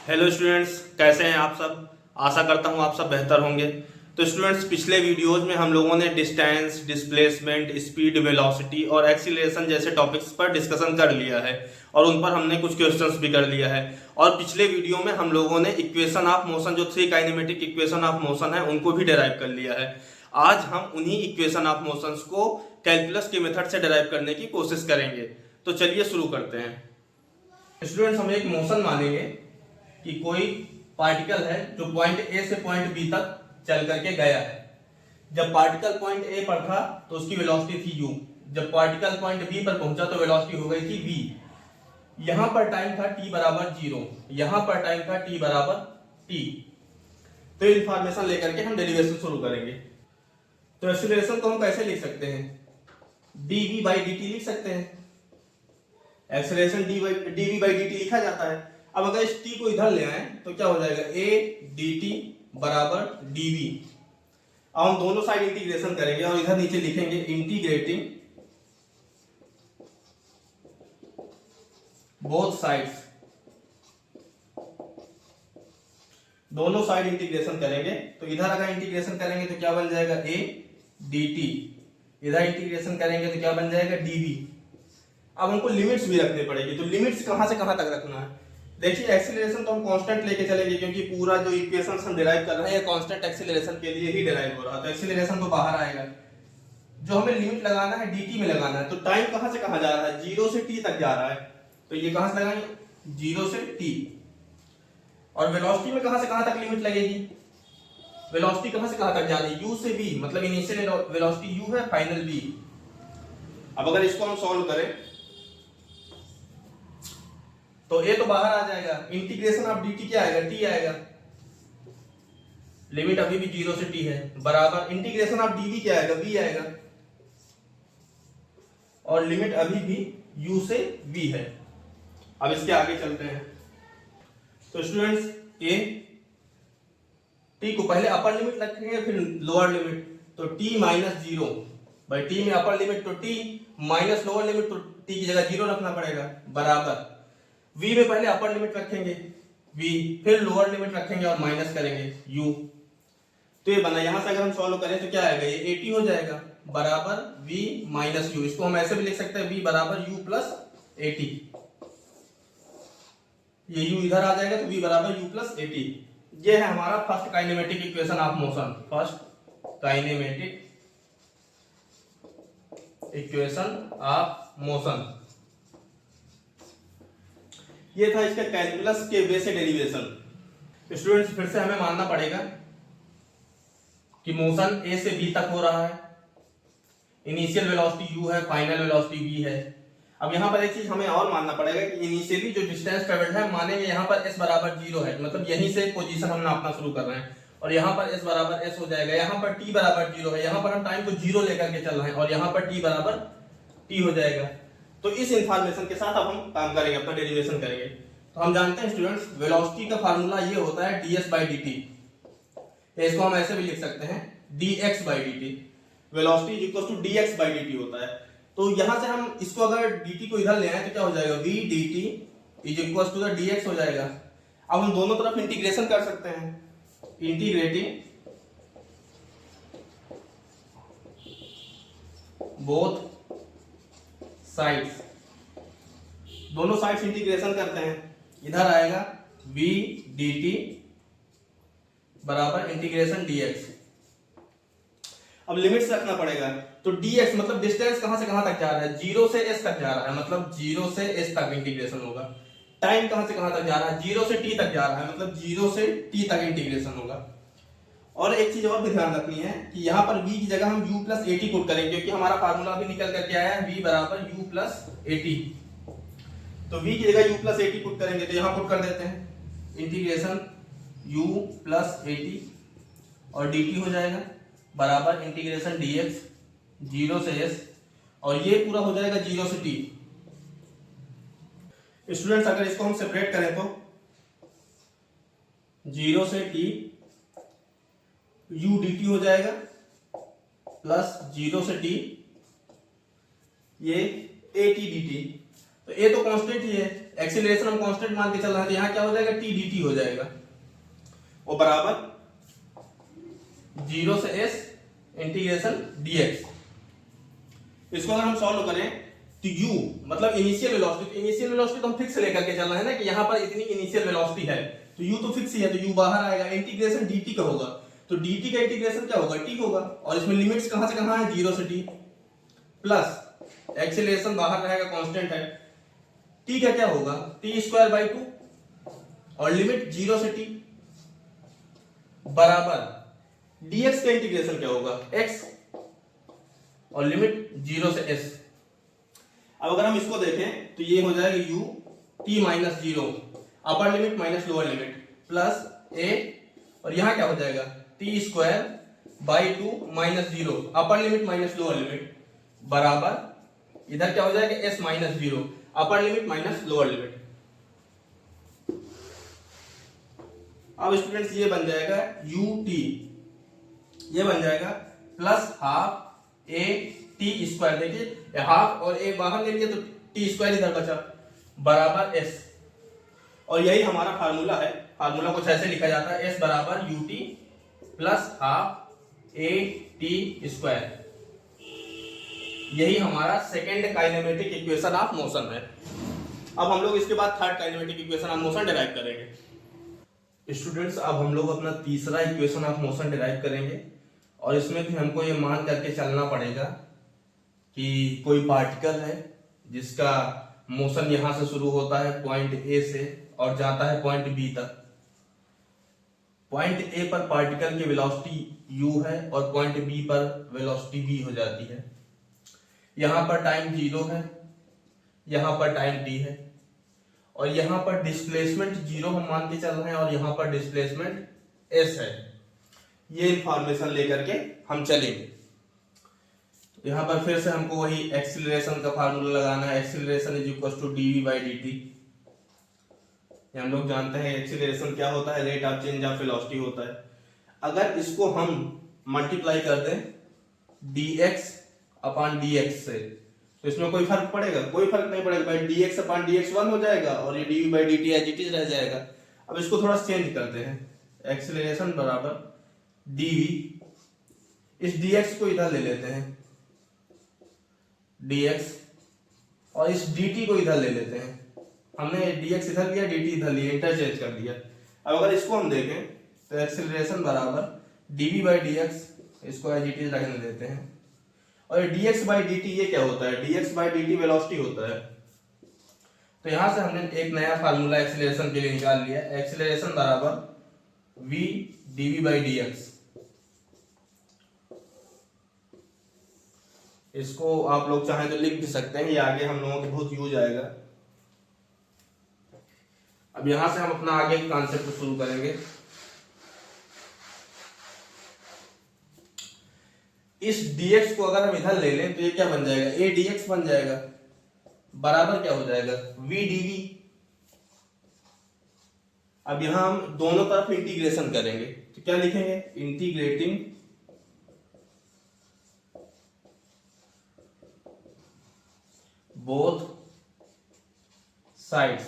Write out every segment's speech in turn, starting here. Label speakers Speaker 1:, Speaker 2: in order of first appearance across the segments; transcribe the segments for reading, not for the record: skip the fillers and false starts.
Speaker 1: Hello students, कैसे हैं आप सब। आशा करता हूं आप सब बेहतर होंगे। तो स्टूडेंट्स, पिछले वीडियोज में हम लोगों ने डिस्टेंस, डिस्प्लेसमेंट, स्पीड, वेलोसिटी और एक्सीलरेशन जैसे टॉपिक्स पर डिस्कशन कर लिया है और उन पर हमने कुछ क्वेश्चंस भी कर लिया है। और पिछले वीडियो में हम लोगों ने इक्वेशन ऑफ मोशन, जो 3 काइनेमेटिक इक्वेशन ऑफ मोशन है, उनको भी डिराइव कर लिया है। आज हम उन्हीं इक्वेशन ऑफ मोशंस को कैलकुलस के मेथड से डिराइव करने की कोशिश करेंगे। तो चलिए शुरू करते हैं। स्टूडेंट्स, हम एक मोशन मानेंगे कि कोई पार्टिकल है जो पॉइंट ए से पॉइंट बी तक चल करके गया है। जब पार्टिकल पॉइंट ए पर था तो उसकी वेलोसिटी थी u। जब पार्टिकल पॉइंट बी पर पहुंचा तो वेलोसिटी हो गई थी v। यहां पर टाइम था t बराबर 0, यहां पर टाइम था t बराबर t। तो इंफॉर्मेशन लेकर के हम डेरिवेशन शुरू करेंगे। तो एक्सीलरेशन को हम कैसे लिख सकते हैं? dv बाई dt लिख सकते हैं। एक्सीलरेशन dv बाई dt लिखा जाता है। अब अगर इस t को इधर ले आए तो क्या हो जाएगा? a dt बराबर dv। अब हम दोनों साइड इंटीग्रेशन करेंगे और इधर नीचे लिखेंगे इंटीग्रेटिंग बोथ साइड्स। दोनों साइड इंटीग्रेशन करेंगे तो इधर अगर इंटीग्रेशन करेंगे तो क्या बन जाएगा? a dt। इधर इंटीग्रेशन करेंगे तो क्या बन जाएगा? dv। अब हमको लिमिट्स भी रखनी पड़ेगी। तो लिमिट्स कहां से कहां तक रखना है? देखिए, एक्सीलरेशन तो हम कांस्टेंट लेके चलेंगे क्योंकि पूरा जो इक्वेशंस हम डिराइव कर रहे हैं ये कांस्टेंट एक्सीलरेशन के लिए ही डिराइव हो रहा है। तो एक्सीलरेशन तो बाहर आएगा। जो हमें लिमिट लगाना है dt में लगाना है। तो टाइम कहां से कहां जा रहा है? 0 से t तक जा रहा है। तो ये कहां से लगाएंगे? 0 से t। और वेलोसिटी में कहां से कहां तक लिमिट लगेगी? वेलोसिटी कहां से कहां तक जा रही है? u से v, मतलब इनिशियल वेलोसिटी u है, फाइनल v। अब अगर इसको हम सॉल्व करें तो a तो बाहर आ जाएगा। इंटीग्रेशन ऑफ dt क्या आएगा? t आएगा। लिमिट अभी भी 0 से t है, बराबर इंटीग्रेशन ऑफ dv क्या आएगा? v आएगा। और लिमिट अभी भी u से v है। अब इसके आगे चलते हैं। तो स्टूडेंट्स, a t को पहले अपर लिमिट रखेंगे फिर लोअर लिमिट। तो t माइनस 0 भाई, t में अपर लिमिट तो t माइनस लोअर लिमिट, तो t की जगह 0 रखना पड़ेगा, बराबर v में पहले अपर लिमिट रखेंगे v, फिर लोअर लिमिट रखेंगे और माइनस करेंगे u। तो ये बना। यहां से अगर हम सॉल्व करें तो क्या आएगा? ये 80 हो जाएगा, बराबर v माइनस u। इसको हम ऐसे भी लिख सकते हैं v बराबर u प्लस 80। ये u इधर आ जाएगा तो v बराबर u प्लस 80। ये है हमारा first kinematic equation of motion. First kinematic equation of motion. ये था इसका कैलकुलस के वे से डेरिवेशन। स्टूडेंट्स, फिर से हमें मानना पड़ेगा कि मोशन ए से बी तक हो रहा है। इनिशियल वेलोसिटी u है, फाइनल वेलोसिटी v है। अब यहाँ पर एक चीज हमें और मानना पड़ेगा कि इनिशियली जो डिस्टेंस ट्रेवल्ड है, मानेंगे यहाँ पर s बराबर 0 है, मतलब यहीं से पोजीशन हम नापना शुरू कर रहे हैं। और यहाँ पर s बराबर s हो जाएगा। यहाँ पर t बराबर 0 है, यहाँ पर हम टाइम को 0 लेकर के चल रहे हैं और यहाँ पर t बराबर t हो जाएगा। तो इस इंफॉर्मेशन के साथ अब हम काम करेंगे, अपना डेरिवेशन करेंगे। तो हम जानते हैं स्टूडेंट्स, वेलोसिटी का फार्मूला ये होता है ds बाई dt। इसको हम ऐसे भी लिख सकते हैं dx by dt। Velocity is equal to dx by dt होता है। तो यहां से हम इसको अगर dt को इधर ले आए तो क्या हो जाएगा? v dt is equal to the dx हो जाएगा। अब हम दोनों तरफ इंटीग्रेशन कर सकते हैं। Integrating both sides. दोनों साइड्स इंटीग्रेशन करते हैं। इधर आएगा v dt बराबर इंटीग्रेशन dx। अब लिमिट्स रखना पड़ेगा। तो dx मतलब डिस्टेंस कहां से कहां तक जा रहा है? 0 से s तक जा रहा है, मतलब 0 से s तक इंटीग्रेशन होगा। टाइम कहां से कहां तक जा रहा है? 0 से t तक जा रहा है, मतलब 0 से t तक इंटीग्रेशन होगा। और एक चीज और भी ध्यान रखनी है कि यहाँ पर v की जगह हम u प्लस 80 पुट करेंगे, क्योंकि हमारा फार्मूला भी निकल करके आया है v बराबर u प्लस 80। तो v की जगह u प्लस 80 पुट करेंगे तो यहाँ पुट कर देते हैं इंटीग्रेशन u प्लस 80 और dt हो जाएगा बराबर इंटीग्रेशन dx 0 से s, और ये पूरा हो जाएगा 0 से t। स्टूडेंट्स, अगर इसको हम सेपरेट करें तो 0 से t u dt हो जाएगा प्लस 0 से t ये a t dt। तो a तो कांस्टेंट ही है, एक्सीलरेशन हम कांस्टेंट मान के चल रहे हैं, तो यहाँ क्या हो जाएगा, टी डी टी हो जाएगा, वो बराबर 0 से s इंटीग्रेशन dx। इसको अगर हम सॉल्व करें तो u मतलब इनिशियल वेलोसिटी, तो इनिशियल वेलोसिटी तो हम फिक्स लेकर के चल रहे हैं ना कि यहाँ पर इतनी इनिशियल वेलोसिटी है, तो u तो फिक्स ही है, तो u बाहर आएगा। इंटीग्रेशन dt का होगा, तो dt का इंटीग्रेशन क्या होगा, t होगा, और इसमें लिमिट्स कहां से कहां है, 0 से t, प्लस एक्सीलरेशन बाहर रहेगा, कांस्टेंट है, t का क्या होगा, t²/2, और लिमिट 0 से t बराबर dx का इंटीग्रेशन क्या होगा, x, और लिमिट 0 से s। अब अगर हम इसको देखें तो ये हो जाएगा u t-0 upper limit minus lower limit plus a, और यहां क्या हो जाएगा, t²/2 -0 upper limit minus lower limit बराबर इधर क्या हो जाएगा, s-0 upper limit minus lower limit. अब स्टूडेंट्स ये बन जाएगा ut, ये बन जाएगा प्लस हाफ a t², देखिए हाफ और a बाहर ले लिया तो t² इधर बचा बराबर s, और यही हमारा फार्मूला है। फार्मूला कुछ ऐसे लिखा जाता है, s बराबर ut plus half a t²। यही हमारा second kinematic equation of motion है। अब हम लोग इसके बाद third kinematic equation of motion derive करेंगे। स्टूडेंट्स अब हम लोग अपना तीसरा इक्वेशन ऑफ मोशन डिराइव करेंगे, और इसमें भी हमको ये मान करके चलना पड़ेगा कि कोई पार्टिकल है जिसका मोशन यहां से शुरू होता है पॉइंट ए से और जाता है पॉइंट बी तक। पॉइंट ए पर पार्टिकल की वेलोसिटी u है और पॉइंट बी पर वेलोसिटी v हो जाती है। यहां पर टाइम 0 है, यहां पर टाइम t है, और यहां पर डिस्प्लेसमेंट 0 हम मान के चल रहे हैं, और यहां पर डिस्प्लेसमेंट s है। ये इंफॉर्मेशन लेकर के हम चलेंगे। यहां पर फिर से हमको वही एक्सीलरेशन का फार्मूला लगाना है, acceleration is equal to dv/dt। हम लोग जानते हैं एक्सीलरेशन क्या होता है, rate of change of velocity होता है। अगर इसको हम मल्टीप्लाई कर दें dx/dx से, तो इसमें कोई फर्क पड़ेगा, कोई फर्क नहीं पड़ेगा भाई, dx/dx 1 हो जाएगा और ये dv/dt एज इट इज रह जाएगा। अब इसको थोड़ा चेंज करते हैं, एक्सीलरेशन बराबर dv, इस dx को इधर ले लेते हैं dx, और इस dt को इधर ले लेते हैं। हमने dx इधर लिया, dt इधर लिया, इंटरचेंज कर दिया। अब अगर इसको हम देखें तो एक्सीलरेशन बराबर dv/dx, इसको एज इट इज रखने देते हैं, और dx/dt ये क्या होता है, dx/dt वेलोसिटी होता है। तो यहां से हमने एक नया फार्मूला एक्सीलरेशन के लिए निकाल लिया, एक्सीलरेशन बराबर v dv/dx। इसको आप लोग चाहें तो लिख भी सकते हैं, ये आगे हम लोगों को बहुत यूज आएगा। अब यहां से हम अपना आगे कॉन्सेप्ट शुरू करेंगे। इस dx को अगर हम इधर ले लें तो ये क्या बन जाएगा, a dx बन जाएगा, बराबर क्या हो जाएगा, v dv। अब यहां हम दोनों तरफ इंटीग्रेशन करेंगे, तो क्या लिखेंगे, इंटीग्रेटिंग बोथ साइड्स,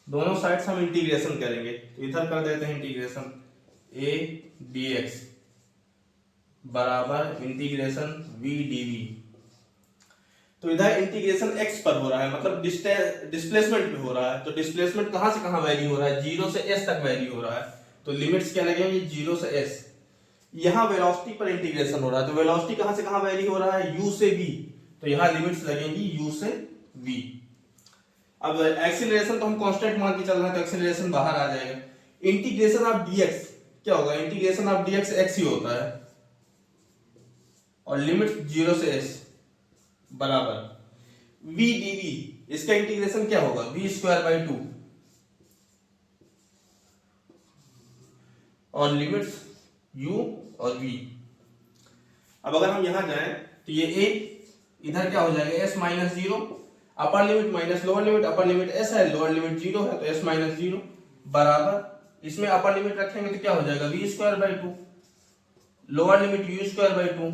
Speaker 1: दोनों साइड्स हम इंटीग्रेशन करेंगे। तो इधर कर देते हैं इंटीग्रेशन a dx बराबर इंटीग्रेशन v dv। तो इधर इंटीग्रेशन x पर हो रहा है, मतलब डिस्प्लेसमेंट पे हो रहा है। तो डिस्प्लेसमेंट कहां से कहां वैरी हो रहा है, 0 से s तक वैरी हो रहा है। तो लिमिट्स क्या लगेंगे, 0 से s। यहां वेलोसिटी पर इंटीग्रेशन हो रहा है, तो वेलोसिटी कहां से कहां वैरी हो रहा है, u से v, तो यहां लिमिट्स लगेंगी u से v। अब एक्सीलरेशन तो हम कांस्टेंट मान के चल रहे हैं, तो एक्सीलरेशन बाहर आ जाएगा। इंटीग्रेशन ऑफ dx क्या होगा, इंटीग्रेशन ऑफ dx x ही होता है, और लिमिट 0 से s बराबर v dv, इसका इंटीग्रेशन क्या होगा, v²/2, और लिमिट्स u और v। अब अगर हम यहां जाएं तो ये a इधर क्या हो जाएगा, s-0 upper limit minus lower limit, upper limit s है, लोअर लिमिट 0 है, तो s-0 बराबर इसमें अपर लिमिट रखेंगे तो क्या हो जाएगा, v²/2, लोअर लिमिट u²/2,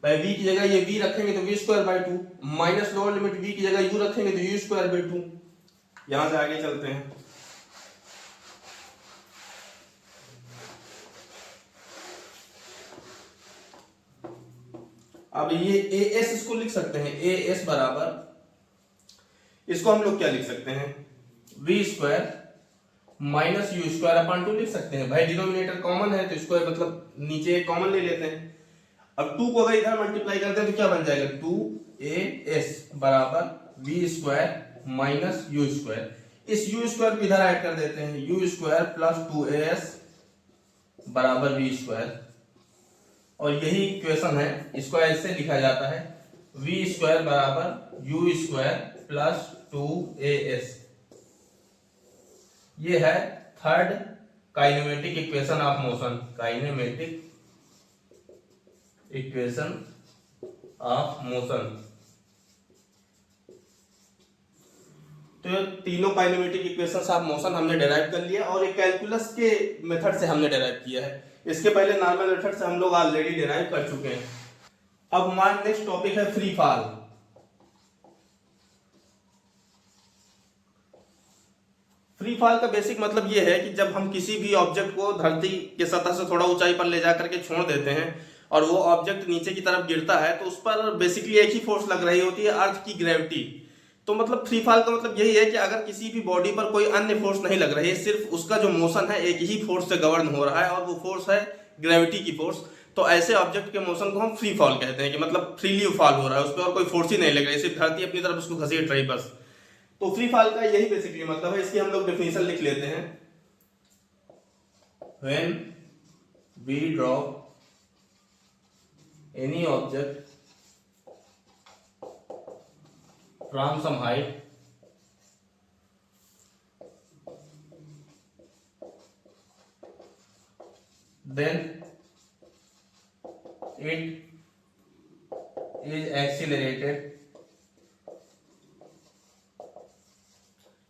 Speaker 1: भाई v की जगह ये v रखेंगे तो v²/2, minus lower limit v की जगह u रखेंगे तो u²/2 यहां से आगे चलते हैं। अब ये ए एस इसको लिख सकते हैं, ए एस बराबर, इसको हम लोग क्या लिख सकते हैं, V square minus U square upon 2 लिख सकते हैं। भाई डिनोमिनेटर कॉमन है तो इसको मतलब नीचे एक कॉमन ले लेते हैं। अब 2 को अगर इधर मल्टीप्लाई करते हैं तो क्या बन जाएगा, 2as बराबर V square minus U square. इस यू स्क्वायर को इधर ऐड कर देते हैं, यू स्क्वायर प्लस 2as बराबर वी स्क्वायर। और यही इक्वेशन है, इसको ऐसे लिखा जाता है, वी स्क्वायर बराबर यू स्क्वायर प्लस 2as। ये है third kinematic equation of motion, kinematic equation of motion. तो तीनों काइनेमेटिक इक्वेशंस ऑफ मोशन हमने डेराइव कर लिया और एक कैलकुलस के मेथड से हमने डेराइव किया है। इसके पहले नॉर्मल मेथड से हम लोग ऑलरेडी डेराइव कर चुके हैं। अब हमारा नेक्स्ट टॉपिक है फ्री फॉल। फ्री फॉल का बेसिक मतलब ये है कि जब हम किसी भी ऑब्जेक्ट को धरती के सतह से थोड़ा ऊंचाई पर ले जाकर के छोड़ देते हैं और वो ऑब्जेक्ट नीचे की तरफ गिरता है तो उस पर बेसिकली एक ही फोर्स लग रही होती है, अर्थ की ग्रेविटी। तो मतलब फ्री फॉल का मतलब यही है कि अगर किसी भी बॉडी पर कोई अन्य फोर्स नहीं लग रही है, सिर्फ उसका जो मोशन है एक ही फोर्स से गवर्न हो रहा है और वो फोर्स है ग्रेविटी की फोर्स, तो ऐसे ऑब्जेक्ट के मोशन को हम फ्री फॉल कहते हैं कि मतलब फ्रीली फॉल हो रहा है, उस पर और कोई फोर्स ही नहीं लग रही, सिर्फ धरती अपनी तरफ उसको घसीट रही बस। तो फ्री फॉल का यही बेसिकली मतलब है। इसकी हम लोग डेफिनेशन लिख लेते हैं, when we drop any object from some height then it is accelerated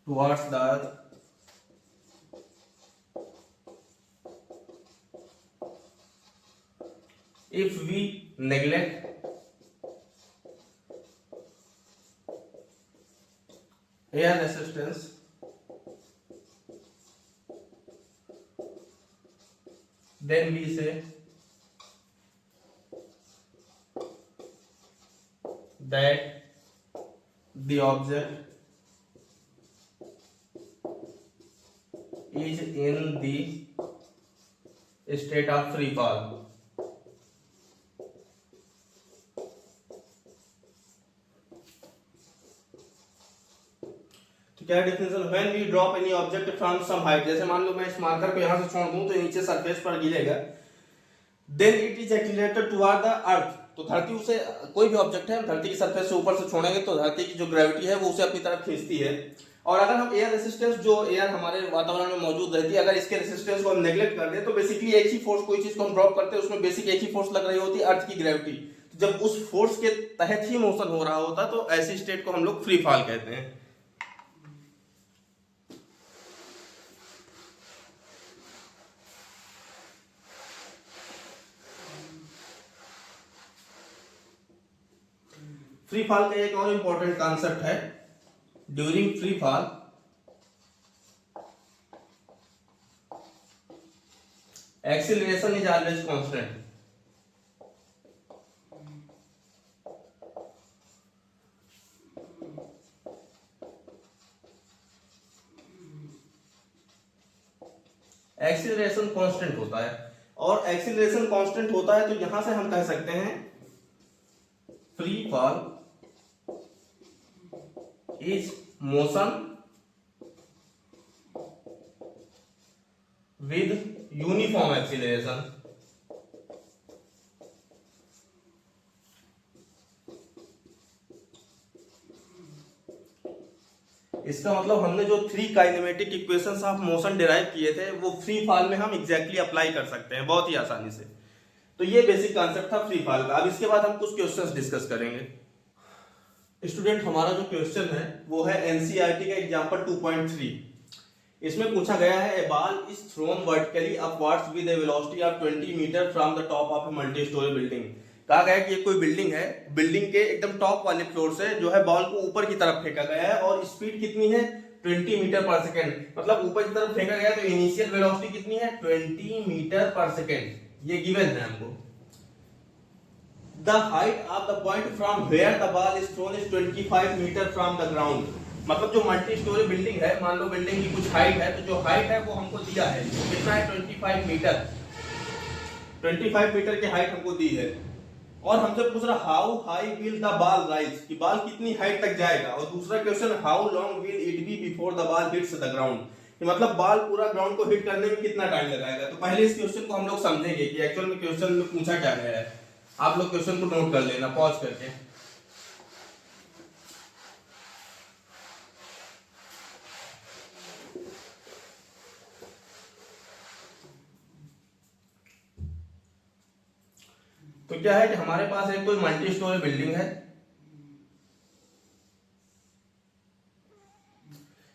Speaker 1: towards the earth if we neglect air resistance then we say that the object is in the state of free fall। क्या definition, when we drop any object from some height, जैसे मान लो मैं इस marker को यहां से छोड़ दूं तो नीचे सरफेस पर गिरेगा, then it is accelerated toward the earth, तो धरती उसे, कोई भी ऑब्जेक्ट है धरती की सरफेस से ऊपर से छोड़ेंगे तो धरती की जो ग्रेविटी है वो उसे अपनी तरफ खींचती है। और अगर हम एयर रेसिस्टेंस, जो एयर हमारे वातावरण में मौजूद रहती है, अगर इसके रेसिस्टेंस को हम नेग्लेक्ट कर दें तो बेसिकली एक ही फोर्स, कोई चीज को हम ड्रॉप करते हैं उसमें बेसिक एक ही फोर्स लग रही होती है, अर्थ की ग्रेविटी। जब उस फोर्स के तहत ही मोशन हो रहा होता तो ऐसी स्टेट को हम लोग फ्री फॉल कहते हैं। फ्री फॉल का एक और इंपॉर्टेंट कॉन्सेप्ट है, during free fall acceleration is always constant. Acceleration constant होता है और एक्सीलरेशन कांस्टेंट होता है तो यहां से हम कह सकते हैं free fall is motion with uniform acceleration। इसका मतलब हमने जो 3 kinematic equations of motion derive किए थे वो फ्री फॉल में हम एग्जैक्टली अप्लाई कर सकते हैं बहुत ही आसानी से। तो ये बेसिक कॉन्सेप्ट था फ्री फॉल का। अब इसके बाद हम कुछ क्वेश्चंस डिस्कस करेंगे। स्टूडेंट, हमारा जो क्वेश्चन है वो है एनसीईआरटी का एग्जांपल 2.3। इसमें पूछा गया है a ball is thrown vertically upwards with a velocity of 20 metre from the top of a multi storey building. कहा गया है कि ये कोई बिल्डिंग है, बिल्डिंग के एकदम टॉप वाले फ्लोर से जो है बॉल को ऊपर की तरफ फेंका गया है और स्पीड कितनी है 20 मीटर पर सेकेंड, मतलब ऊपर की तरफ फेंका गया तो इनिशियल वेलोसिटी कितनी है 20 मीटर पर सेकेंड, ये गिवन है हमको। The height of the point from where the ball is thrown is 25 metre from the ground, मतलब जो मल्टी स्टोरी बिल्डिंग है, मान लो बिल्डिंग की कुछ हाइट है, तो जो हाइट है वो हमको दिया है, कितना है 25 मीटर, 25 मीटर की हाइट हमको दी है। और हमसे पूछ रहा how high will the ball rise, कि बॉल कितनी हाइट तक जाएगा। और दूसरा question how long will it be before the ball hits the ground, कि मतलब बॉल पूरा ग्राउंड को हिट करने में कितना टाइम लगाएगा। तो पहले इस क्वेश्चन को हम लोग समझेंगे कि एक्चुअल में क्वेश्चन में पूछा क्या गया है। आप लोग क्वेश्चन को नोट कर लेना पॉज करके। तो क्या है कि हमारे पास एक कोई मल्टी स्टोरी बिल्डिंग है,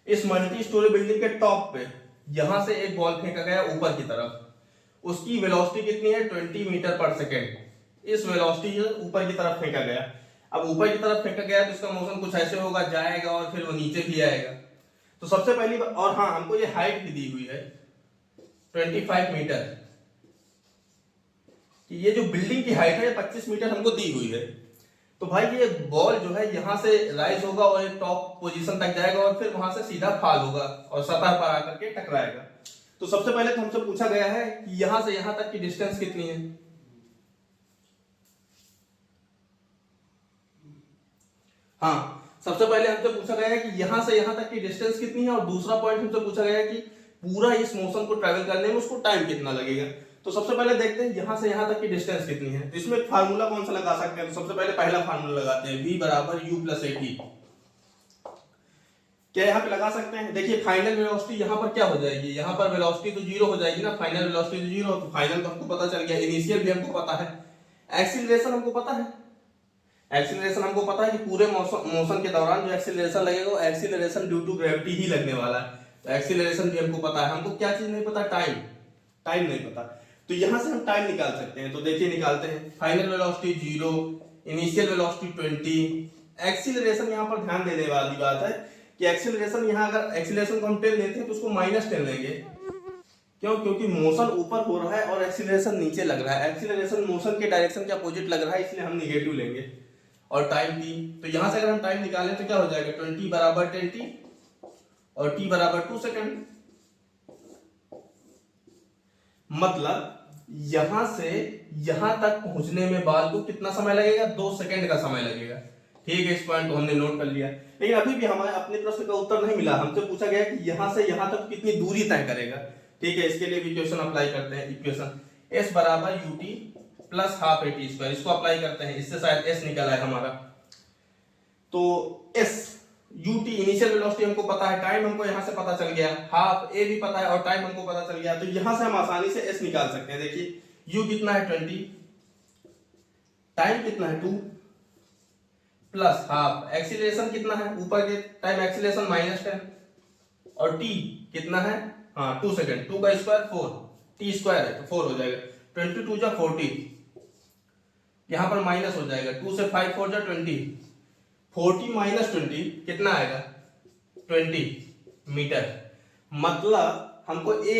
Speaker 1: इस मल्टी स्टोरी बिल्डिंग के टॉप पे यहां से एक बॉल फेंका गया ऊपर की तरफ, उसकी वेलोसिटी कितनी है 20 मीटर पर सेकेंड, इस वेलोसिटी से ऊपर की तरफ फेंका गया। अब ऊपर की तरफ फेंका गया तो इसका मोशन कुछ ऐसे होगा, जाएगा और फिर वो नीचे भी आएगा। तो सबसे पहली बात, और हाँ हमको ये हाइट भी दी हुई है 25 मीटर, कि ये जो बिल्डिंग की हाइट है 25 मीटर हमको दी हुई है। तो भाई ये बॉल जो है यहां से राइज होगा और एक टॉप पोजीशन तक जाएगा और फिर वहां से सीधा फॉल होगा और सतह पर आकर के टकराएगा। तो सबसे पहले तो हमसे पूछा गया है कि यहां से यहां तक की डिस्टेंस कितनी है। हाँ, सबसे पहले हमसे पूछा गया है कि यहां से यहां तक की डिस्टेंस कितनी है, और दूसरा पॉइंट हमसे पूछा गया है कि पूरा इस मोशन को ट्रेवल करने में उसको टाइम कितना लगेगा। तो सबसे पहले देखते हैं यहां से यहां तक की डिस्टेंस कितनी है। तो इसमें फार्मूला कौन सा लगा सकते हैं। तो सबसे पहले पहला फार्मूला लगाते हैं, v बराबर u प्लस ए टी। क्या यहाँ पे लगा सकते हैं। देखिए फाइनल वेलोसिटी यहाँ पर क्या हो जाएगी, यहाँ पर वेलोसिटी तो जीरो हो जाएगी ना, फाइनल वेलोसिटी तो जीरो, तो फाइनल तो हमको पता चल गया, इनिशियल भी हमको पता है, एक्सीलरेशन हमको पता है। एक्सीलरेशन हमको पता है कि पूरे मोशन के दौरान जो एक्सीलरेशन लगेगा वो एक्सीलरेशन ड्यू टू ग्रेविटी ही लगने वाला है। तो एक्सीलरेशन भी हमको पता है। हमको क्या चीज नहीं पता, टाइम, टाइम नहीं पता। तो यहां से हम टाइम निकाल सकते हैं। तो देखिए निकालते हैं, final velocity 0, initial velocity 20, acceleration यहां पर ध्यान देने वाली बात है कि एक्सीलरेशन यहां अगर एक्सीलरेशन को हम 10 लेते हैं तो उसको -10 लेंगे। क्यों, क्योंकि मोशन ऊपर हो रहा है और एक्सीलरेशन नीचे लग रहा है, एक्सीलरेशन मोशन के डायरेक्शन के अपोजिट लग रहा है, इसलिए हम नेगेटिव लेंगे। और टाइम t, तो यहां से अगर हम टाइम निकालें तो क्या हो जाएगा 20 बराबर 10t और t बराबर 2 सेकंड। मतलब यहां से यहां तक पहुंचने में बॉल को कितना समय लगेगा, 2 सेकंड का समय लगेगा। ठीक है, इस पॉइंट को हमने नोट कर लिया। लेकिन अभी भी हमारे अपने प्रश्न का उत्तर नहीं मिला। हमसे पूछा गया कि यहां से यहां तक कितनी दूरी तय करेगा। ठीक है, इसके लिए भी इक्वेशन अप्लाई करते हैं। इक्वेशन s बराबर ut plus half A T square, इसको अप्लाई करते हैं, इससे शायद s निकला है हमारा। तो s ut इनिशियल वेलोसिटी हमको पता है, टाइम हमको यहां से पता चल गया, हाफ a भी पता है और टाइम हमको पता चल गया। तो यहां से हम आसानी से s निकाल सकते हैं। देखिए u कितना है 20, टाइम कितना है 2 प्लस हाफ, एक्सीलरेशन कितना है ऊपर के टाइम एक्सीलरेशन -10 और t कितना है, हाँ 2 सेकंड, 2 का स्क्वायर 4, t स्क्वायर है तो 4 हो जाएगा, 22 जा 40, यहां पर माइनस हो जाएगा, 2 से 5 4 जा 20, 40 माइनस 20 कितना आएगा 20 मीटर। मतलब हमको ए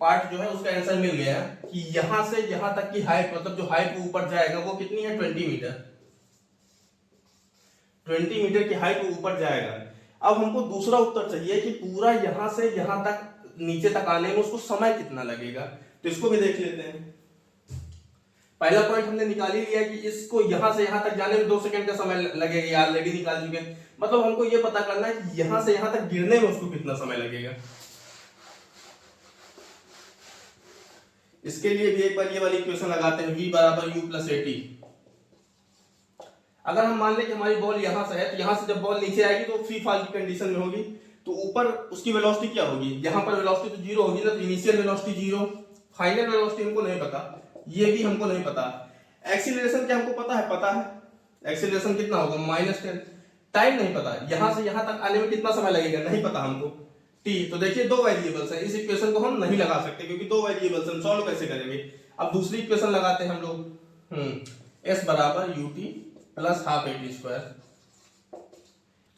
Speaker 1: पार्ट जो है उसका आंसर मिल गया कि यहां से यहां तक की हाइट, मतलब जो हाइट ऊपर जाएगा वो कितनी है 20 मीटर, 20 मीटर की हाइट ऊपर जाएगा। अब हमको दूसरा उत्तर चाहिए कि पूरा यहां से यहां तक नीचे तक आने में उसको समय कितना लगेगा। तो इसको भी देख लेते हैं। पहला पॉइंट हमने निकाल ही लिया कि इसको यहां से यहां तक जाने में 2 सेकंड का समय लगेगा, ऑलरेडी निकाल चुके हैं। मतलब हमको ये पता करना है कि यहां से यहां तक गिरने में उसको कितना समय लगेगा। इसके लिए भी एक बार ये वाली इक्वेशन लगाते हैं, v बराबर u प्लस ए टी। अगर हम मान लें कि हमारी बॉल यहां से है, तो यहां से जब बॉल नीचे आएगी तो फ्री फॉल की कंडीशन में होगी, तो ऊपर उसकी वेलोसिटी क्या होगी, यहां पर वेलोसिटी तो 0 होगी ना, तो इनिशियल वेलोसिटी 0, फाइनल वेलोसिटी हमको नहीं पता, ये भी हमको नहीं पता। एक्सीलरेशन क्या हमको पता है, पता है एक्सीलरेशन कितना होगा -10, टाइम नहीं पता, यहां से यहां तक आने में कितना समय लगेगा नहीं पता हमको, t। तो देखिए दो वेरिएबल्स है, इस इक्वेशन को हम नहीं लगा सकते क्योंकि दो वेरिएबल्स, हम सॉल्व कैसे करेंगे। अब दूसरी इक्वेशन लगाते हैं हम लोग, s बराबर ut plus half A T square.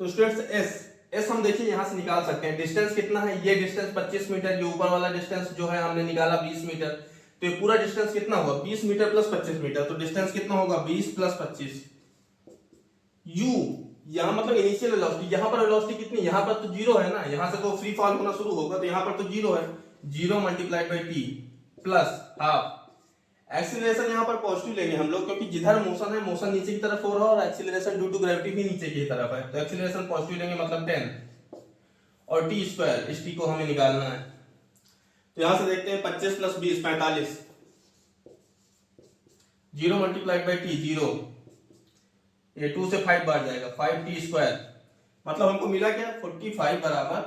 Speaker 1: तो स्टूडेंट्स s एस हम देखिए यहाँ से निकाल सकते हैं। डिस्टेंस कितना है, ये डिस्टेंस 25 मीटर, ये ऊपर वाला डिस्टेंस जो है हमने निकाला 20 मीटर, तो ये पूरा डिस्टेंस कितना हुआ 20 मीटर प्लस 25 मीटर, तो डिस्टेंस कितना होगा 20 प्लस 25। यू यहाँ मतलब इनिशियल वेलोसिटी, यहाँ पर वेलोसिटी कितनी, यहाँ पर तो जीरो है ना, यहाँ से तो फ्री फॉल होना शुरू होगा, तो यहाँ पर तो जीरो है, 0 multiplied by T plus half. Acceleration यहाँ पर पॉजिटिव लेंगे हम लोग, क्योंकि जिधर मोशन है मोशन नीचे की तरफ हो रहा है और एक्सीलरेशन ड्यू टू ग्रेविटी भी नीचे की तरफ है, तो एक्सीलरेशन पॉजिटिव लेंगे मतलब 10 और टी स्क्वायर, इस टी को हमें निकालना है। तो यहां से देखते हैं 25 प्लस 20 45, 0 मल्टीप्लाइड बाई टी 0, ये 2 से 5 बार जाएगा 5 टी स्क्वायर, मतलब हमको मिला क्या 45 बराबर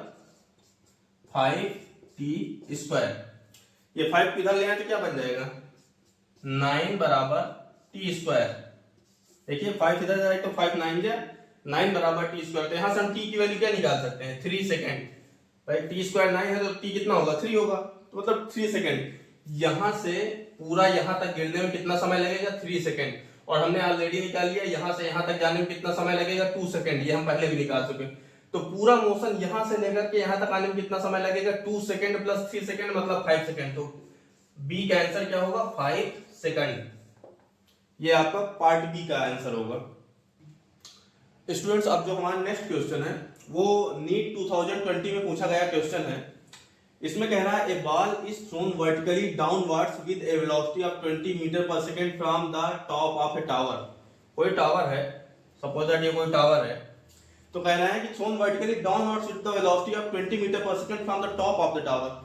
Speaker 1: 5 टी स्क्वायर। ये 5 इधर ले आए तो क्या बन जाएगा 9 बराबर टी स्क्वायर। देखिए 5 इधर जाए तो 5 9 गया, 9 बराबर टी स्क्वायर। तो यहां से हम टी की वैल्यू क्या निकाल सकते हैं 3 सेकेंड। भाई टी स्क्वायर 9 है तो टी कितना होगा 3 होगा, तो मतलब 3 सेकेंड। यहां से पूरा यहां तक गिरने में कितना समय लगेगा 3 सेकेंड, और हमने ऑलरेडी निकाल लिया यहां से यहां तक जाने में कितना समय लगेगा 2 सेकेंड, ये हम पहले भी निकाल चुके। तो पूरा मोशन यहां से लेकर के यहां तक आने में कितना समय लगेगा 2 सेकेंड प्लस 3 सेकेंड मतलब 5 सेकेंड। तो बी का आंसर क्या होगा 5 सेकेंड। ये आपका पार्ट बी का आंसर होगा। स्टूडेंट्स अब जो हमारा नेक्स्ट क्वेश्चन है वो नीट 2020 में पूछा गया क्वेश्चन है। इसमें कह रहा है a ball is thrown vertically downwards with a velocity of 20 metre per second from the top of a tower. कोई टावर है, सपोज दैट ये कोई टावर है, तो कह रहा है कि thrown vertically downwards with the velocity of 20 metre per second from the top of the tower.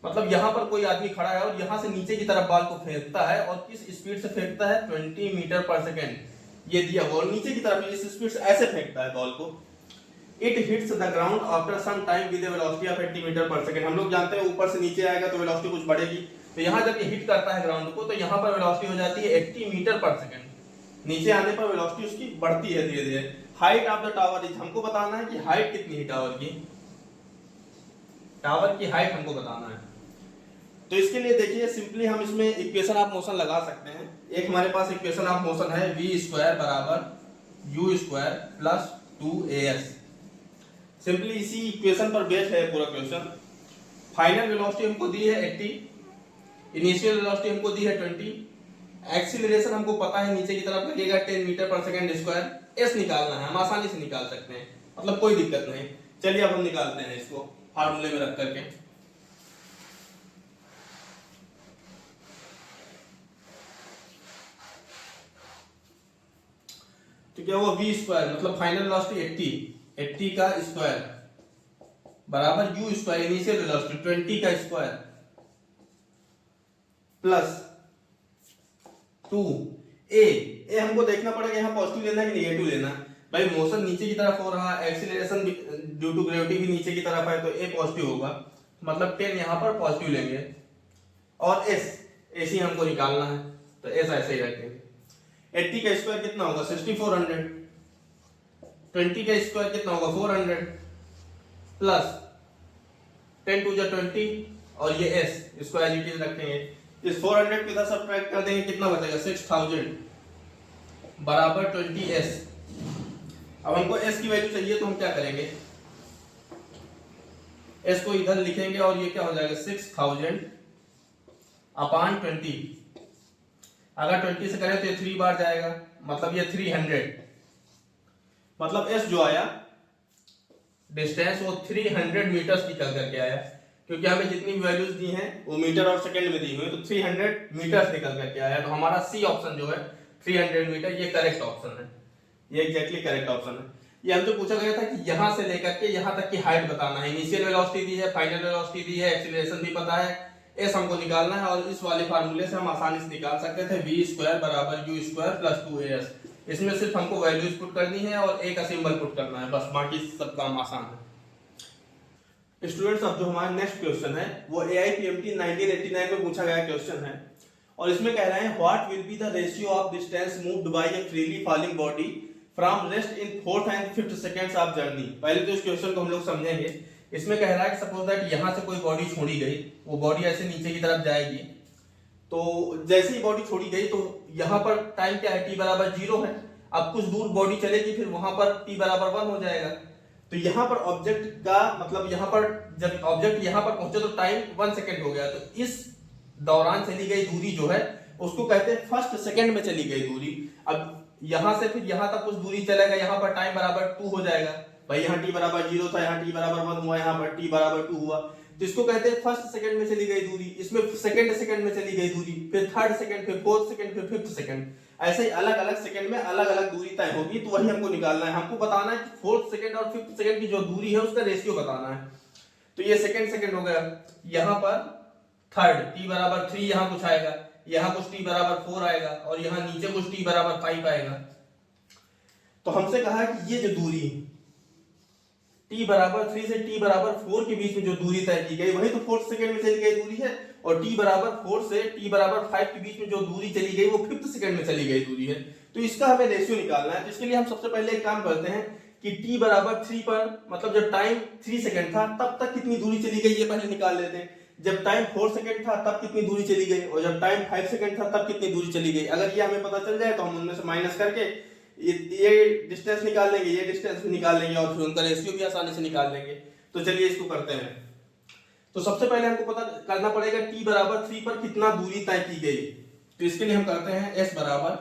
Speaker 1: मतलब यहां पर कोई आदमी खड़ा है और यहां से नीचे की तरफ बॉल को फेंकता है, और किस स्पीड से फेंकता है 20 मीटर पर सेकेंड ये दिया हुआ, और नीचे की तरफ इस स्पीड से ऐसे फेंकता है बॉल को। It hits the ground after some time with a velocity of 80 metre per second. हम लोग जानते हैं ऊपर से नीचे आएगा तो वेलोसिटी कुछ बढ़ेगी, तो यहां जब ये हिट करता है ग्राउंड को तो यहां पर वेलोसिटी हो जाती है 80 मीटर पर सेकेंड। नीचे आने पर वेलोसिटी उसकी बढ़ती है धीरे धीरे। Height of the tower is, हमको बताना है कि हाइट कितनी है टावर की, टावर की हाइट हमको बताना है। तो इसके लिए देखिए सिंपली हम इसमें इक्वेशन ऑफ मोशन लगा सकते हैं। एक हमारे पास इक्वेशन ऑफ मोशन है v स्क्वायर बराबर u square plus 2as। Simply इसी इक्वेशन पर बेस्ड है पूरा क्वेश्चन। फाइनल वेलोसिटी हमको दी है 80, इनिशियल वेलोसिटी हमको दी है 20, एक्सीलरेशन हमको पता है नीचे की तरफ लगेगा 10 metre per second square. S निकालना है, हम आसानी से निकाल सकते हैं, मतलब कोई दिक्कत नहीं। चलिए अब हम निकालते हैं इसको फार्मूले में रख करके। तो क्या हुआ v स्क्वायर मतलब फाइनल वेलोसिटी 80 का स्क्वायर बराबर u स्क्वायर इनिशियल वेलोसिटी 20 का स्क्वायर प्लस 2a। हमको देखना पड़ेगा यहाँ पॉजिटिव लेना है कि नेगेटिव लेना है। भाई मोशन नीचे की तरफ हो रहा है, एक्सीलरेशन ड्यू टू ग्रेविटी भी नीचे की तरफ है, तो a पॉजिटिव होगा, मतलब 10 यहाँ पर पॉजिटिव लेंगे। और s ही हमको निकालना है, तो s ऐसे ही रखेंगे। 80 का स्क्वायर कितना होगा 6400, 20 का स्क्वायर कितना होगा 400 प्लस 10 टू जा 20 और ये s इसको एज इट इज रखेंगे। इस 400 को इधर सब्ट्रैक्ट कर देंगे, कितना बचेगा 6000 बराबर 20s। अब हमको s की वैल्यू चाहिए तो हम क्या करेंगे, s को इधर लिखेंगे और ये क्या हो जाएगा 6000 अपॉन 20। अगर 20 से करें तो ये 3 बार जाएगा, मतलब ये 300, मतलब s जो आया डिस्टेंस वो 300 मीटर्स निकल करके आया, क्योंकि हमें जितनी वैल्यूज दी हैं वो मीटर और सेकंड में दी हुई है, तो 300 मीटर्स निकल करके आया। तो हमारा सी ऑप्शन जो है 300 मीटर ये करेक्ट ऑप्शन है, ये एग्जैक्टली करेक्ट ऑप्शन है। ये हमसे पूछा गया था कि यहां से लेकर के यहां तक की हाइट बताना है। इनिशियल वेलोसिटी दी है, फाइनल वेलोसिटी दी है, एक्सीलरेशन भी पता है, एस हमको निकालना है, और इस वाले फार्मूले से हम आसानी से निकाल सकते थे v स्क्वायर बराबर u स्क्वायर प्लस 2as। इसमें सिर्फ हमको वैल्यूज पुट करनी है और एक का सिंबल पुट करना है, बस बाकी सब काम आसान है। स्टूडेंट्स अब जो हमारा नेक्स्ट क्वेश्चन है वो AIPMT 1989 में पूछा गया क्वेश्चन है, और इसमें कह रहे हैं what will be the ratio of distance moved by A freely falling body from rest in 4th and 5th seconds of journey. पहले तो इस क्वेश्चन को हम लोग समझेंगे। इसमें कह रहा है कि सपोज दैट यहां से कोई बॉडी छोड़ी गई, वो बॉडी ऐसे नीचे की तरफ जाएगी, तो जैसे ही बॉडी छोड़ी गई तो यहाँ पर टाइम क्या है t बराबर 0 है। अब कुछ दूर बॉडी चलेगी, फिर वहां पर t बराबर 1 हो जाएगा। तो यहाँ पर ऑब्जेक्ट का मतलब यहाँ पर जब ऑब्जेक्ट यहाँ पर पहुंचे तो टाइम 1 सेकेंड हो गया, तो इस दौरान चली गई दूरी जो है उसको कहते हैं फर्स्ट सेकेंड में चली गई दूरी। अब यहां से फिर यहां तक कुछ दूरी चलेगा, यहाँ पर टाइम बराबर 2 हो जाएगा। भाई यहाँ t बराबर 0 था, यहाँ t बराबर 1 हुआ, यहाँ पर t बराबर 2 हुआ, तो इसको कहते हैं फर्स्ट सेकंड में चली गई दूरी। इसमें सेकंड में चली गई दूरी, फिर थर्ड सेकंड, फिर फोर्थ सेकंड, फिर फिफ्थ सेकंड, ऐसे ही अलग अलग सेकंड में अलग अलग दूरी तय होगी। तो वही हमको निकालना है, हमको बताना है कि फोर्थ सेकंड और फिफ्थ सेकंड की जो दूरी है उसका रेशियो बताना है। तो ये सेकंड हो गया, यहाँ पर थर्ड t बराबर 3 यहाँ कुछ आएगा, यहाँ कुछ t बराबर 4 आएगा और यहाँ नीचे कुछ t बराबर 5 आएगा। तो हमसे कहा है कि ये जो दूरी t बराबर 3 से t बराबर 4 के बीच में जो दूरी तय की गई वही तो फोर्थ सेकंड में चली गई दूरी है, और t बराबर 4 से t बराबर 5 के बीच में जो दूरी चली गई वो फिफ्थ सेकंड में चली गई दूरी है। तो इसका हमें रेशियो निकालना है। तो इसके लिए हम सबसे पहले एक काम करते हैं कि t बराबर 3 पर मतलब जब टाइम 3 सेकंड था तब तक कितनी दूरी चली गई ये पहले निकाल लेते हैं। जब टाइम 4 सेकंड था तब कितनी दूरी चली गई, और जब टाइम 5 सेकंड था तब कितनी दूरी चली गई। अगर ये हमें पता चल जाए तो हम उनमें से माइनस करके ये डिस्टेंस निकाल लेंगे, ये डिस्टेंस भी निकाल लेंगे और फिर उनका रेशियो भी आसानी से निकाल लेंगे। तो चलिए इसको करते हैं। तो सबसे पहले हमको पता करना पड़ेगा t बराबर 3 पर कितना दूरी तय की गई। तो इसके लिए हम करते हैं s बराबर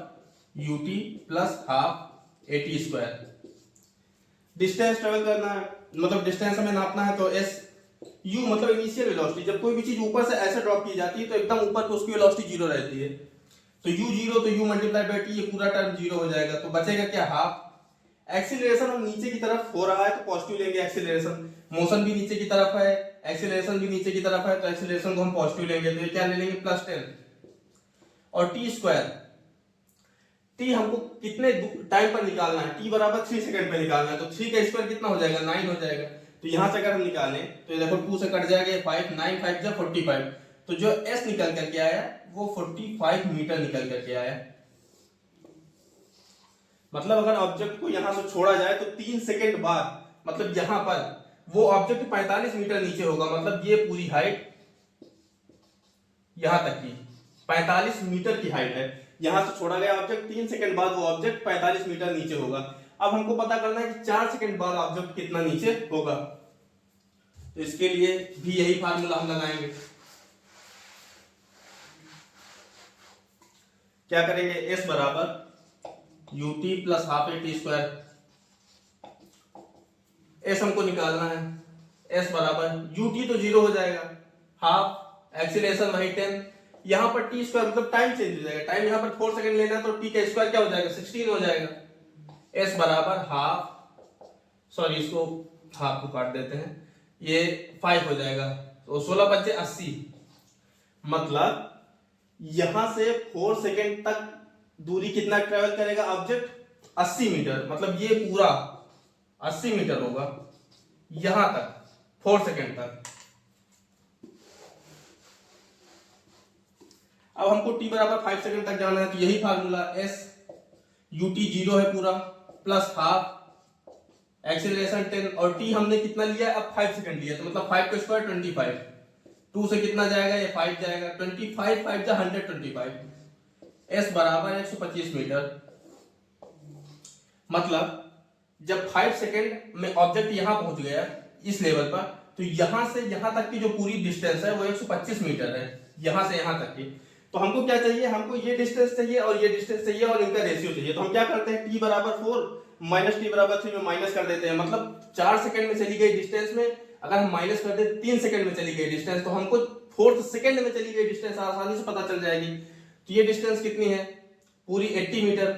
Speaker 1: ut plus half at square. Distance travel करना है, मतलब डिस्टेंस हमें नापना है, तो s u मतलब इनिशियल वेलोसिटी। जब कोई भी चीज ऊपर से ऐसे ड्रॉप की जाती है तो एकदम ऊपर पे उसकी वेलोसिटी जीरो रहती है। तो u जीरो, तो u मल्टीप्लाई बाय t, ये पूरा टर्म जीरो हो जाएगा। तो बचेगा क्या, हाफ। एक्सीलरेशन हम नीचे की तरफ हो रहा है तो पॉजिटिव लेंगे एक्सीलरेशन, मोशन भी नीचे की तरफ है, एक्सीलरेशन भी नीचे की तरफ है, तो एक्सीलरेशन को हम पॉजिटिव लेंगे। तो ये क्या ले लेंगे, +10। और t स्क्वायर, t हमको कितने टाइम पर निकालना है, t बराबर 3 सेकंड पे निकालना है। तो 3 का स्क्वायर कितना हो जाएगा, 9 हो जाएगा। तो यहां से अगर हम निकालें तो देखो 2 से कट जाएगा 5, 9 5 जा 45। तो जो s निकल करके आया वो 45 मीटर निकल करके आया। मतलब अगर ऑब्जेक्ट को यहां से छोड़ा जाए तो 3 सेकंड बाद मतलब यहां पर वो ऑब्जेक्ट 45 मीटर नीचे होगा। मतलब ये पूरी हाइट यहां तक की 45 मीटर की हाइट है। यहां से छोड़ा गया ऑब्जेक्ट 3 सेकंड बाद वो ऑब्जेक्ट 45 मीटर नीचे होगा। अब हमको पता करना है कि 4 सेकंड बाद ऑब्जेक्ट कितना नीचे होगा। तो इसके लिए भी यही फार्मूला हम लगाएंगे। क्या करेंगे, s बराबर ut plus half at square. s हमको निकालना है, s बराबर ut तो 0 हो जाएगा, हाफ एक्सीलरेशन वही 10, यहां पर t स्क्वायर मतलब टाइम चेंज हो जाएगा। टाइम यहां पर 4 सेकंड लेना है तो t का स्क्वायर क्या हो जाएगा, 16 हो जाएगा। s बराबर हाफ, सॉरी इसको हाफ को काट देते हैं, ये 5 हो जाएगा। तो 16 बच्चे 80, मतलब यहां से 4 सेकंड तक दूरी कितना ट्रेवल करेगा ऑब्जेक्ट, 80 मीटर। मतलब ये पूरा 80 मीटर होगा यहां तक 4 सेकंड तक। अब हमको t बराबर 5 सेकंड तक जाना है, तो यही फार्मूला s ut 0 है पूरा प्लस हाफ एक्सीलरेशन 10 और t हमने कितना लिया, अब 5 सेकंड लिया। तो मतलब 5 का स्क्वायर 25, 2 से कितना जाएगा, ये 5 जाएगा, 25 5 जा 125, s बराबर 125 मीटर। मतलब जब 5 सेकंड में ऑब्जेक्ट यहां पहुंच गया इस लेवल पर, तो यहां से यहां तक की जो पूरी डिस्टेंस है वो 125 मीटर है, यहां से यहां तक की। तो हमको क्या चाहिए, हमको ये डिस्टेंस चाहिए और ये डिस्टेंस चाहिए और इनका रेशियो चाहिए। तो हम क्या करते हैं, t बराबर 4 माइनस t बराबर 3 में माइनस कर देते हैं। मतलब 4 सेकंड में चली गई डिस्टेंस में अगर हम माइनस कर दे 3 सेकंड में चली गई डिस्टेंस, तो हमको 4th सेकंड में चली गई डिस्टेंस आसानी से पता चल जाएगी। तो ये डिस्टेंस कितनी है, पूरी 80 मीटर,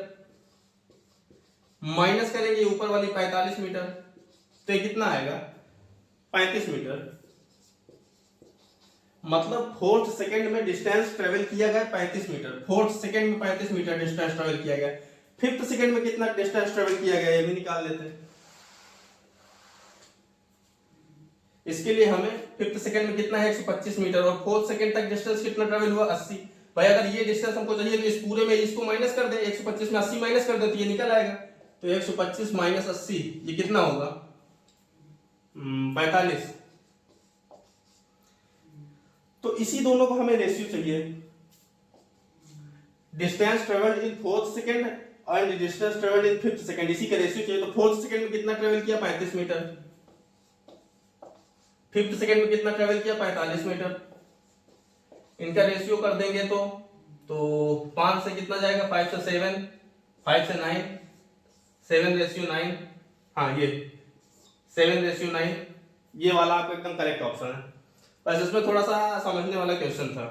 Speaker 1: माइनस करेंगे ऊपर वाली 45 मीटर, तो ये कितना आएगा, 35 मीटर। मतलब 4th सेकंड में डिस्टेंस ट्रेवल किया गया 35 मीटर, 4th सेकंड में 35 मीटर डिस्टेंस ट्रेवल किया गया। 5th सेकंड में कितना डिस्टेंस ट्रेवल किया गया ये भी निकाल लेते हैं। इसके लिए हमें 5th सेकंड में कितना है, 125 मीटर, और 4th सेकंड तक डिस्टेंस कितना ट्रेवल हुआ, 80। भाई अगर ये डिस्टेंस हमको चाहिए तो इस पूरे में इसको माइनस कर दे, 125 में 80 माइनस कर दे तो ये निकल आएगा। तो 125 माइनस 80 ये कितना होगा, 45। तो इसी दोनों को हमें रेशियो चाहिए, distance travelled in 4th second and distance travel in 5th second, इसी का रेशियो चाहिए। तो 4th सेकंड में कितना ट्रेवल किया? 35 मीटर। 5th सेकंड में कितना ट्रेवल किया? 45 मीटर। इनका रेशियो कर देंगे तो 5 से कितना जाएगा? 5 से 7, 5 से 9, 7:9। हाँ ये 7:9, ये वाला आपका एकदम करेक्ट ऑप्शन है। बस इसमें थोड़ा सा समझने वाला क्वेश्चन था।